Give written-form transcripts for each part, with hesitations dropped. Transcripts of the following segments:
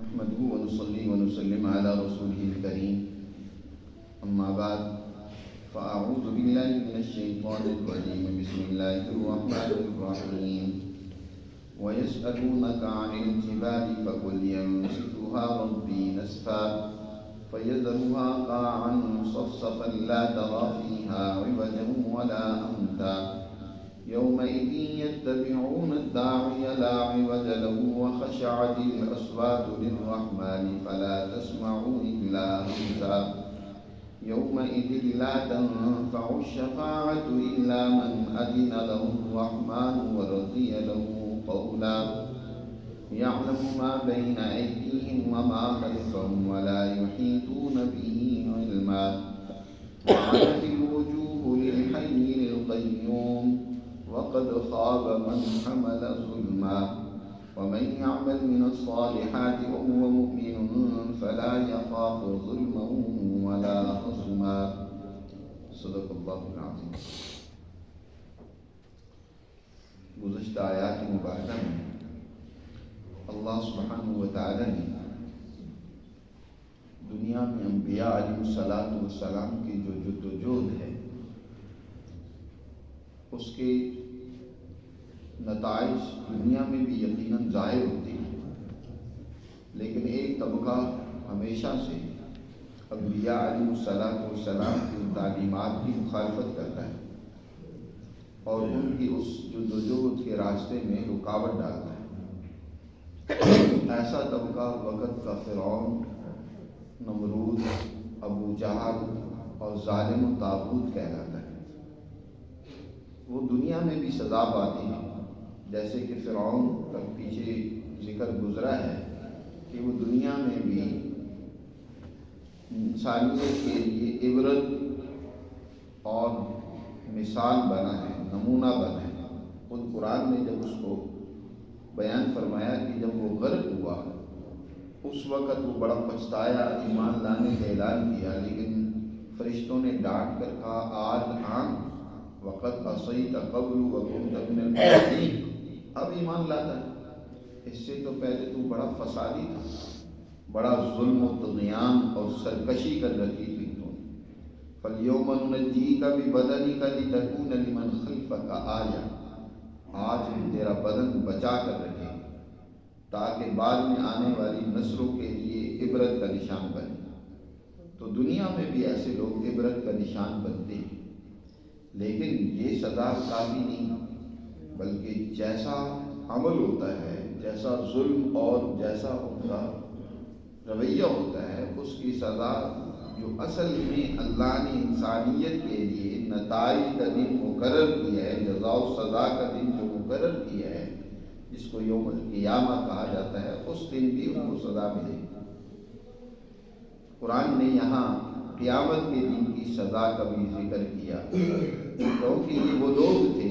نحمده ونصلي ونسلم على رسوله الكريم أما بعد فأعوذ بالله من الشيطان الرجيم بسم الله الرحمن الرحيم ويسألونك عن الجبال فقل ينسفها ربي نسفا فيذرها قاعا صفصفا لا ترى فيها عوجا ولا أمتا يومئذ يتبعون الداعي لا عوج له وخشعت الأصوات للرحمن فلا تسمع إلا همسا يومئذ لا تنفع الشفاعة إلا من أذن له الرحمن ورضي له قولا يعلم ما بين أيديهم وما خلفهم ولا يحيطون به علما وعنت الوجوه للحي القيوم وقد خاب من حمل ظلما ومن يعمل من الصالحات وهو مؤمن فلا يخاف ظلما ولا هضما صدق اللہ العظیم۔ گزشتہ آیات مبارکہ میں اللہ سبحانہ و تعالی نے دنیا میں انبیاء علیہ السلام کی جو جدوجہد ہے اس کے نتائج دنیا میں بھی یقیناً ظاہر ہوتے ہیں، لیکن ایک طبقہ ہمیشہ سے انبیاء علیہ السلام کی تعلیمات کی مخالفت کرتا ہے اور ان کی اس جدوجہد کے راستے میں رکاوٹ ڈالتا ہے۔ ایسا طبقہ وقت کا فرعون، نمرود، ابو جہل اور ظالم و طاغوت کہلاتا ہے۔ وہ دنیا میں بھی سزا پاتے ہیں، جیسے کہ فرعون کا پیچھے ذکر گزرا ہے کہ وہ دنیا میں بھی انسانیت کے لیے عبرت اور مثال بنا ہے، نمونہ بنا ہے۔ خود قرآن نے جب اس کو بیان فرمایا کہ جب وہ غرق ہوا اس وقت وہ بڑا پچھتایا، ایمان لانے کا اعلان کیا، لیکن فرشتوں نے ڈانٹ کر کہا آج آن وقت عصیت قبل وکنت من المفسدین، اب ایمان لاتا ہے، اس سے تو پہلے تو بڑا فسادی تھا، بڑا ظلم و طغیان اور سرکشی کر رکھی تھی تو۔ فَالْيَوْمَ نُنَجِّيكَ بِبَدَنِكَ لِتَكُونَ لِمَنْ خَلْفَكَ آیَةً، آج ہم تیرا بدن بچا کر رکھیں گے تاکہ بعد میں آنے والی نسلوں کے لیے عبرت کا نشان بنے۔ تو دنیا میں بھی ایسے لوگ عبرت کا نشان بنتے ہیں، لیکن یہ سزا کافی نہیں، بلکہ جیسا عمل ہوتا ہے، جیسا ظلم اور جیسا ان کا رویہ ہوتا ہے، اس کی سزا جو اصل میں اللہ نے انسانیت کے لیے نتائج کا دن مقرر کیا ہے، جزا و سزا کا دن جو مقرر کیا ہے، جس کو یوم القیامہ کہا جاتا ہے، اس دن بھی ان کو سزا ملے گی۔ قرآن نے یہاں قیامت کے دن کی سزا کا بھی ذکر کیا، کیونکہ یہ وہ لوگ تھے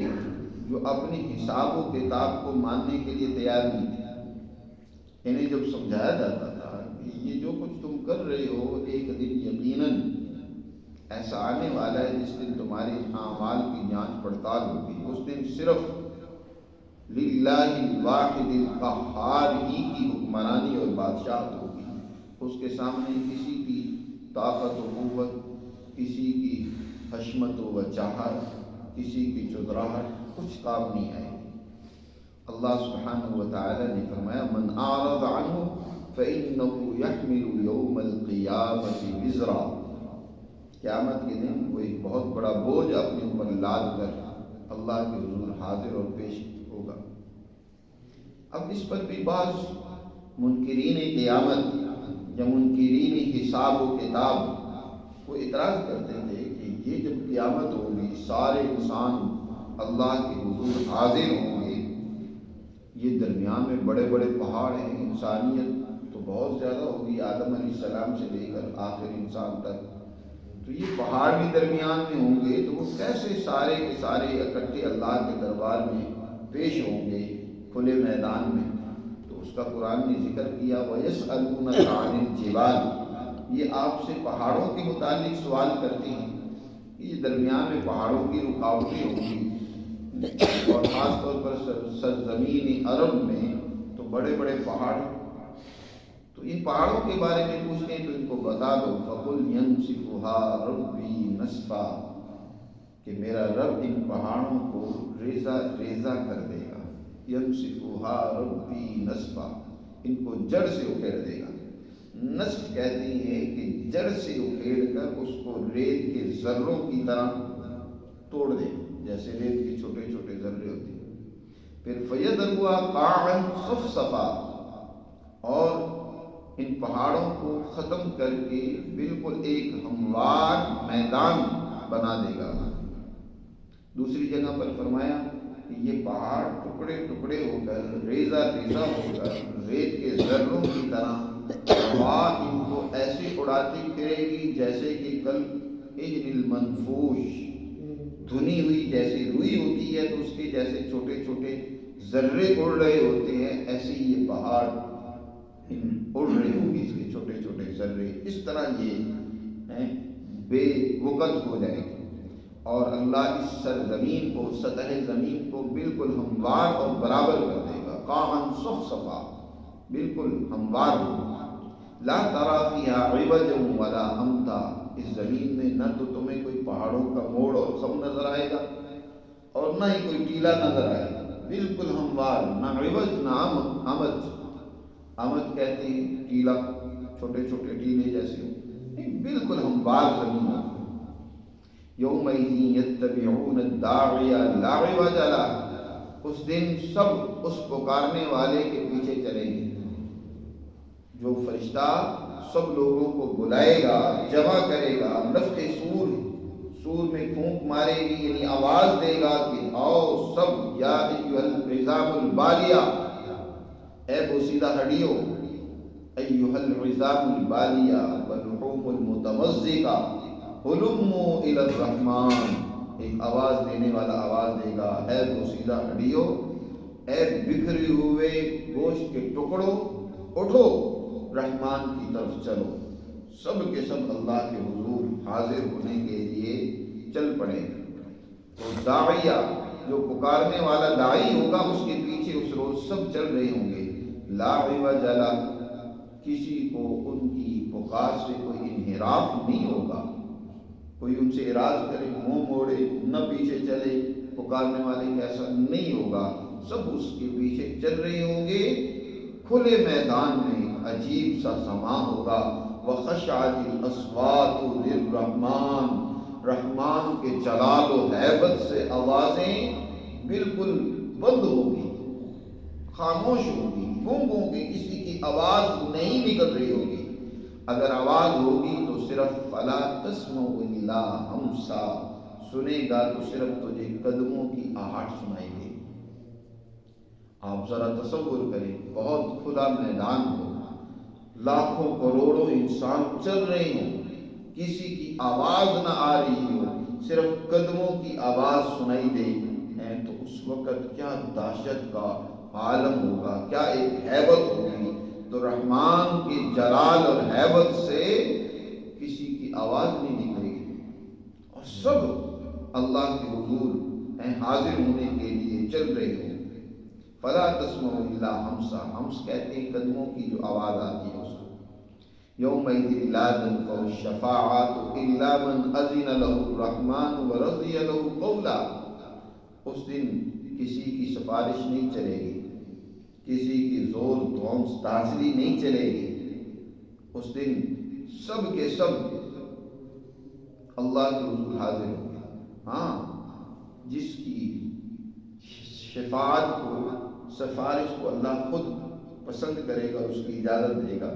جو اپنے حساب و کتاب کو ماننے کے لیے تیار نہیں تھے۔ انہیں جب سمجھایا جاتا تھا کہ یہ جو کچھ تم کر رہے ہو ایک دن یقیناً ایسا آنے والا ہے جس دن تمہارے اعمال کی جانچ پڑتال ہوگی، اس دن صرف للہ الواحد القہار ہی کی حکمرانی اور بادشاہت ہوگی، اس کے سامنے کسی کی طاقت و قوت، کسی کی حشمت و وجاہت، کسی کی چودراہٹ کچھ کام نہیں آئے گی۔ اللہ سبحانہ و تعالی نے فرمایا من اعرض عنہ فإنہ یحمل یوم القیامۃ وزرا، قیامت کے دن وہ ایک بہت بڑا بوجھ اپنے اوپر لاد کر اللہ کے حضور حاضر اور پیش ہوگا۔ اب اس پر بھی بعض منکرین قیامت یا منکرین حساب و کتاب وہ اعتراض کرتے تھے کہ یہ جب قیامت ہوگی سارے انسان اللہ کے حضور حاضر ہوں گے، یہ درمیان میں بڑے بڑے پہاڑ ہیں، انسانیت تو بہت زیادہ ہوگی آدم علیہ السلام سے لے کر آخر انسان تک، تو یہ پہاڑ بھی درمیان میں ہوں گے، تو وہ کیسے سارے کے سارے اکٹھے اللہ کے دربار میں پیش ہوں گے کھلے میدان میں؟ تو اس کا قرآن نے ذکر کیا وَيَسْأَلُونَكَ عَنِ الْجِبَالِ، یہ آپ سے پہاڑوں کے متعلق سوال کرتے ہیں، یہ درمیان میں پہاڑوں کی رکاوٹیں ہوں گی، اور خاص طور پر سرزمین عرب میں تو بڑے بڑے پہاڑ، تو تو ان پہاڑوں کے بارے میں پوچھتے ہیں تو ان کو بتا دو فَقُلْ يَنْسِفُهَا رَبِّي نَسْفًا، کہ میرا رب ان پہاڑوں کو ریزہ ریزہ کر دے گا. يَنْسِفُهَا رَبِّي نَسْفًا، ان کو جڑ سے اکھیڑ دے گا. نصف کہتی ہے کہ جڑ سے اکھیڑ کر اس کو ریت کے ذروں کی طرح توڑ دے، جیسے ریت کے چھوٹے چھوٹے ذرے ہوتے ہیں. پھر فَيَذَرُهَا قَاعًا صَفْصَفًا، اور ان پہاڑوں کو ختم کر کے بالکل ایک ہموار میدان بنا دے گا. دوسری جگہ پر فرمایا کہ یہ پہاڑ ٹکڑے ٹکڑے ہو کر ریزہ ریزہ ہو کر ریت کے ذروں کی طرح ہوا ان کو ایسے اڑاتی پھرے گی جیسے کہ کل عجل المنفوش دھنی ہوئی جیسے روئی ہوتی ہے تو اس کے جیسے چھوٹے چھوٹے ذرے اڑ رہے ہوتے ہیں، ایسے ہی یہ پہاڑ اڑ رہے ہوں گے اس کے چھوٹے چھوٹے ذرے. اس طرح یہ بے وقت ہو جائے گی اور اللہ اس سرزمین کو، سطح زمین کو بالکل ہموار اور برابر کر دے گا. قاعًا صفصفا، بالکل ہموار ہوگا. لا تری فیہا عوجا ولا امتا، اس زمین میں نہ تو تمہیں کوئی پہاڑوں کا موڑ اور خم نظر آئے گا اور نہ ہی کوئی ٹیلا نظر آئے گا. بالکل ہموار، نہ عوج نہ امت. امت کہتے ہیں ٹیلا، چھوٹے چھوٹے ٹیلے جیسے ہوں، بالکل ہموار زمین ہے. یومئذ یتبعون الداعی لا عوج لہ، اس دن سب اس پکارنے والے کے پیچھے چلیں گے. جو فرشتہ سب لوگوں کو بلائے گا، جمع کرے گا، نفخ سور میں پھونک مارے گی، یعنی آواز دے گا کہ آؤ سب، یا ایھا العظام البالیہ، اے بوسیدہ ہڈیوں، ایھا العظام البالیہ واللحوم المتمزقہ ہلموا الی الرحمن. ایک آواز دینے والا آواز دے گا، اے بوسیدہ ہڈیوں، اے بکھرے ہوئے گوشت کے ٹکڑوں، اٹھو رحمان کی طرف چلو. سب کے سب اللہ کے حضور حاضر ہونے کے لیے چل پڑے. تو داعیہ جو پکارنے والا داعی ہوگا اس کے پیچھے اس روز سب چل رہے ہوں گے. لا عوج لہ، کسی کو ان کی پکار سے کوئی انحراف نہیں ہوگا. کوئی ان سے اعراض کرے، منہ موڑے، نہ پیچھے چلے پکارنے والے کا، ایسا نہیں ہوگا. سب اس کے پیچھے چل رہے ہوں گے. کھلے میدان میں عجیب سا سما ہوگا. وخشعت الاصوات للرحمن، رحمان کے جلال و ہیبت سے آوازیں بالکل بند ہوگی، خاموش ہوگی، گم ہوگی، کسی کی آواز نہیں نکل رہی ہوگی. اگر آواز ہوگی تو صرف فلا تسمع الا ہمسا، سنے گا تو صرف تجھے قدموں کی آہٹ سنائی دے. آپ ذرا تصور کریں، بہت کھلا میدان ہو، لاکھوں کروڑوں انسان چل رہے ہوں، کسی کی آواز نہ آ رہی ہو، صرف قدموں کی آواز سنائی دے، تو اس وقت کیا دہشت کا عالم ہوگا، کیا ایک ہیبت ہوگی. تو رحمان کے جلال اور ہیبت سے کسی کی آواز نہیں نکلے گی اور سب اللہ کے حضور حاضر ہونے کے لیے چل رہے ہوں. فلا تسمع الا ہمسا، ہمس کہتے ہیں قدموں کی جو آواز آتی ہے اس کو. یومئذ لا تنفع الشفاعۃ الا من اذن له الرحمن ورضی له قولا، اس دن کسی کی سفارش نہیں چلے گی، کسی کی زور دھونس تازری نہیں چلے گی. اس دن سب کے سب اللہ کے حضور حاضر ہوں گے. ہاں، جس کی شفاعت کو، سفارش کو اللہ خود پسند کرے گا، اس کی اجازت دے گا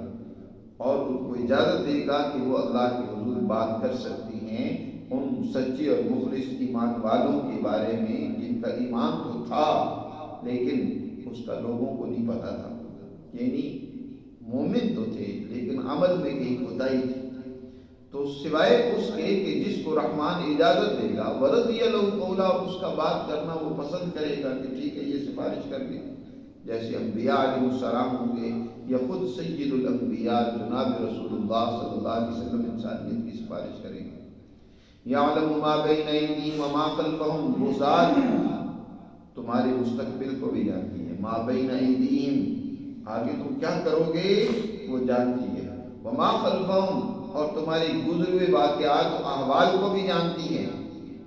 اور اس کو اجازت دے گا کہ وہ اللہ کے حضور بات کر سکتی ہیں ان سچے اور مخلص ایمان والوں کے بارے میں جن کا ایمان تو تھا لیکن اس کا لوگوں کو نہیں پتا تھا. یعنی مومن تو تھے لیکن عمل میں کہیں کوتاہی تھی. تو سوائے اس کے کہ جس کو رحمان اجازت دے گا، ورضی له قولا، اس کا بات کرنا وہ پسند کرے گا کہ ٹھیک ہے یہ سفارش کر لے، جیسے انبیاء علیہ السلام ہوں گے یا خود سید الانبیاء جناب رسول اللہ صلی اللہ علیہ وسلم انسانیت کی سفارش کریں گے. یعلم ما بین ایدیہم وما خلفہم، وہ ذات تمہارے مستقبل کو بھی جانتی ہے. ما بین ایدیہم، آگے تم کیا کرو گے وہ جانتی ہے، وما خلفہم اور تمہاری گزرے ہوئے واقعات و احوال کو بھی جانتی ہے،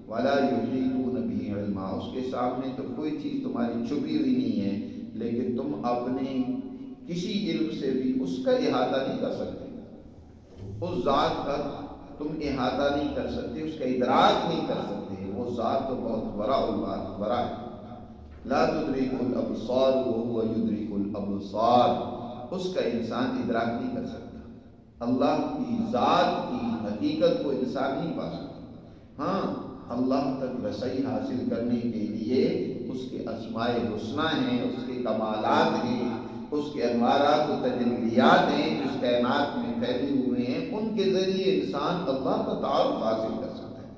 ولا یحیطون بہ علما اس کے سامنے تو کوئی چیز تمہاری چھپی ہوئی نہیں ہے، لیکن تم اپنے کسی علم سے بھی اس کا احاطہ نہیں کر سکتے، اس ذات کا تم احاطہ نہیں کر سکتے، اس کا ادراک نہیں کر سکتے، وہ ذات تو بہت بڑا ہے۔ لا تدرک الابصار وهو یدرک الابصار اس کا انسان ادراک نہیں کر سکتا، اللہ کی ذات کی حقیقت کو انسان نہیں پا سکتا۔ ہاں اللہ تک رسائی حاصل کرنے کے لیے اس کے اسماء الحسنی ہیں، اس کے کمالات ہیں، اس کے انوارات و تجلیات ہیں جس کائنات میں پھیلے ہوئے ہیں، ان کے ذریعے انسان اللہ کا تعارف حاصل کر سکتا ہے۔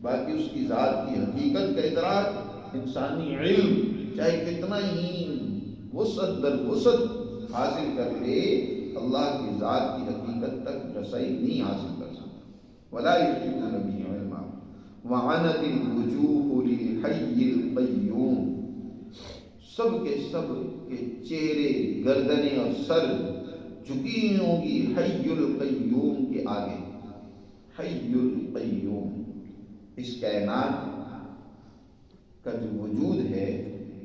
باقی اس کی ذات کی حقیقت کا ادراک انسانی علم چاہے کتنا ہی وسعت در وسعت حاصل کر لے، اللہ کی ذات کی حقیقت تک رسائی نہیں حاصل کر سکتا۔ ولا یحیطون بہ علما وعنت الوجوہ للحی القیوم سب کے چہرے، گردنیں اور سر جھکی ہوں گی حی القیوم کے آگے۔ حی القیوم اس کائنات کا جو وجود ہے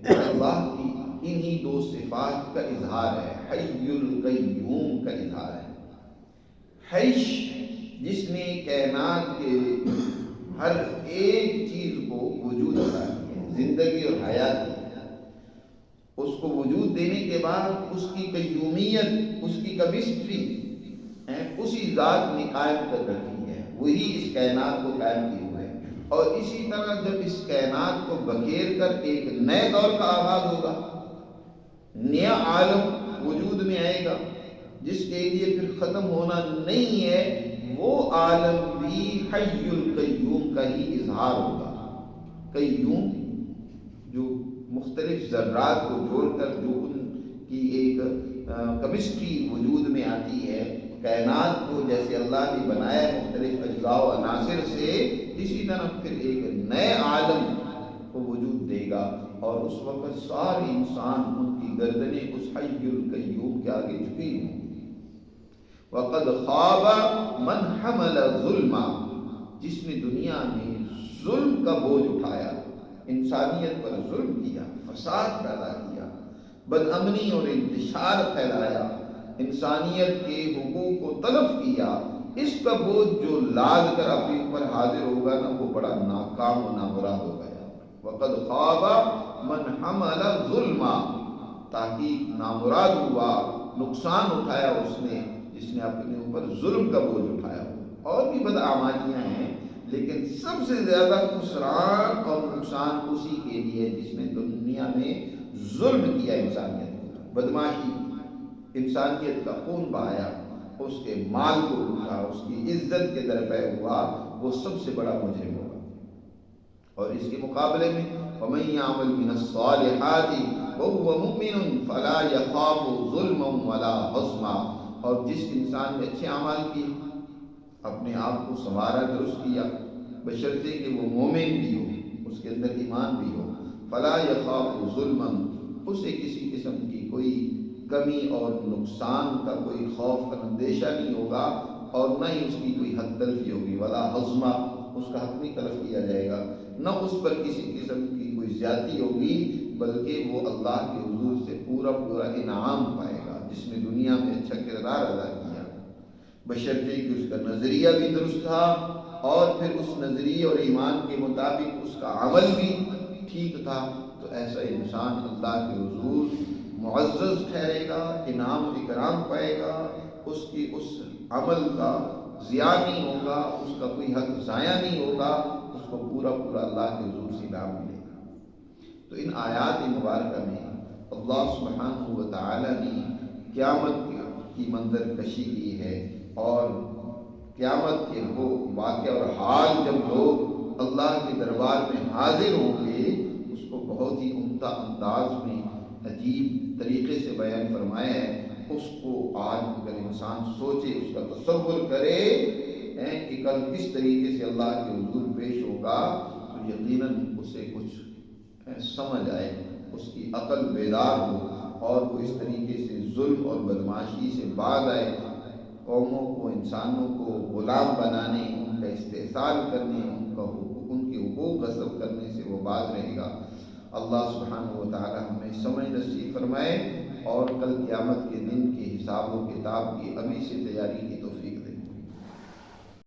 اللہ کی انہی دو صفات کا اظہار ہے، حی القیوم کا اظہار ہے۔ حیش جس نے کائنات کے ہر ایک چیز کو وجود عطا کیا، زندگی اور حیات، اس کو وجود دینے کے بعد اس کی قیومیت، اس کی کیپیسٹی اسی ذات نے قائم کر رکھی ہے، وہی اس کائنات کو قائم کیے ہوئے ہے۔ اور اسی طرح جب اس کائنات کو بکھیر کر ایک نئے دور کا آغاز ہوگا، نیا عالم وجود میں آئے گا جس کے لیے پھر ختم ہونا نہیں ہے، وہ عالم بھی حی القیوم کا ہی اظہار ہوگا۔ قیوم جو مختلف ذرات کو جوڑ کر جو ان کی ایک کیمسٹری وجود میں آتی ہے، کائنات کو جیسے اللہ نے بنایا مختلف اجزاء و عناصر سے، اسی طرح پھر ایک نئے عالم کو وجود دے گا، اور اس وقت سارے انسان ان کی گردنیں اس حی القیوم کے آگے جھکی ہوں گی۔ وَقَدْ خَابَ مَنْ حَمَلَ ظُلْمًا جس نے دنیا میں ظلم کا بوجھ اٹھایا، انسانیت پر ظلم کیا، فساد پیدا کیا، بدامنی اور انتشار پھیلایا، انسانیت کے حقوق کو تلف کیا، اس کا بوجھ جو لاد کر اپنے اوپر حاضر ہوگا نا، وہ بڑا ناکام و نامراد ہو گیا۔ وَقَدْ خَابَ مَنْ حَمَلَ ظُلْمًا تحقیق نامراد ہوا، نقصان اٹھایا اس نے جس نے اپنے اوپر ظلم کا بوجھ اٹھایا۔ اور بھی بدعمالیاں ہیں، لیکن سب سے زیادہ خسران اور نقصان اسی کے لیے جس نے دنیا میں ظلم کیا، انسانیت کو بدماشی کی، انسانیت کا خون بہایا، اس کے مال کو لوٹا، اس کی عزت کے درپے ہوا، وہ سب سے بڑا مجرم ہوگا۔ اور اس کے مقابلے میں وَمَن يَعْمَلْ مِنَ الصَّالِحَاتِ وَهُوَ مُؤْمِنٌ فَلَا يَخَافُ ظُلْمًا وَلَا حُظْمًا اور جس انسان نے اچھے اعمال کیے، اپنے آپ کو سنوارا، درست کیا، بشرطے کہ وہ مومن بھی ہو، اس کے اندر ایمان بھی ہو، فَلَا يَخَافُ ظُلْمًا اسے کسی قسم کی کوئی کمی اور نقصان کا کوئی خوف کا اندیشہ نہیں ہوگا، اور نہ ہی اس کی کوئی حق تلفی ہوگی، ولا حظما اس کا حق نہیں تلف کیا جائے گا، نہ اس پر کسی قسم کی کوئی زیادتی ہوگی، بلکہ وہ اللہ کے حضور سے پورا انعام پائے گا جس نے دنیا میں اچھا کردار ادا کیا، بشرطے کہ اس کا نظریہ بھی درست تھا، اور پھر اس نظریے اور ایمان کے مطابق اس کا عمل بھی ٹھیک تھا، تو ایسا انسان اللہ کے حضور معزز ٹھہرے گا، انعام و اکرام پائے گا، اس کی اس عمل کا ضیاع نہیں ہوگا، اس کا کوئی حق ضائع نہیں ہوگا، اس کو پورا اللہ کے حضور سے انعام ملے گا۔ تو ان آیات مبارکہ میں اللہ سبحانہ و تعالی نے قیامت کی منظر کشی کی ہے، اور قیامت کے وہ واقعہ اور حال جب لوگ اللہ کے دربار میں حاضر ہوں گے، اس کو بہت ہی عمدہ انداز میں عجیب طریقے سے بیان فرمایا ہے۔ اس کو آج اگر انسان سوچے، اس کا تصور کرے کہ کل کس طریقے سے اللہ کے حضور پیش ہوگا، تو یقیناً اسے کچھ سمجھ آئے، اس کی عقل بیدار ہو، اور وہ اس طریقے سے ظلم اور بدماشی سے باز آئے، قوموں کو، انسانوں کو غلام بنانے، ان کا استحصال کرنے، ان کے حقوق غصب کرنے سے وہ باز رہے گا۔ اللہ سبحانہ و تعالی ہمیں سمجھ نصیب فرمائے اور کل قیامت کے دن کے حساب و کتاب کی ابھی سے تیاری کی توفیق